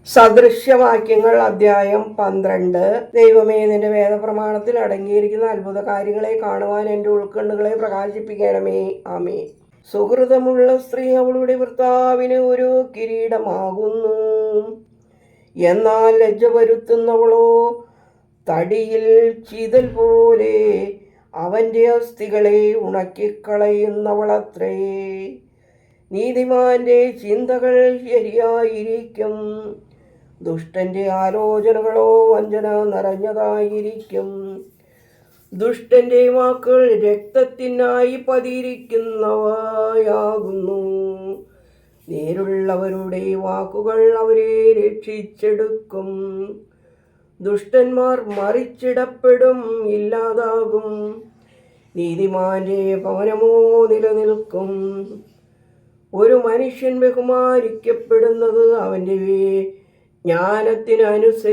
സദൃശ്യവാക്യങ്ങൾ അധ്യായം 12. ദൈവമേ, നിന്റെ വേദപ്രമാണത്തിൽ അടങ്ങിയിരിക്കുന്ന അത്ഭുത കാര്യങ്ങളെ കാണുവാൻ എൻ്റെ ഉൾക്കണ്ണുകളെ പ്രകാശിപ്പിക്കണമേ. ആമേൻ. സുഹൃതമുള്ള സ്ത്രീ അവളുടെ ഭർത്താവിന് ഒരു കിരീടമാകുന്നു, എന്നാൽ ലജ്ജ വരുത്തുന്നവളോ തടിയിൽ ചീതൽ പോലെ അവൻ്റെ അസ്ഥികളെ ഉണക്കിക്കളയുന്നവളത്രേ. നീതിമാന്റെ ചിന്തകൾ ശരിയായിരിക്കും, ദുഷ്ടന്റെ ആലോചനകളോ വഞ്ചന നിറഞ്ഞതായിരിക്കും. ദുഷ്ടന്റെ വാക്കുകൾ രക്തത്തിനായി പതിയിരിക്കുന്നവയാകുന്നു, നേരുള്ളവരുടെ വാക്കുകൾ അവരെ രക്ഷിച്ചെടുക്കും. ദുഷ്ടന്മാർ മറിച്ചിടപ്പെടും, ഇല്ലാതാകും, നീതിമാന്റെ ഭവനമോ നിലനിൽക്കും. ഒരു മനുഷ്യൻ ബഹുമാനിക്കപ്പെടുന്നത് അവൻ്റെ ജ്ഞാനത്തിനനുസരണമാണ്.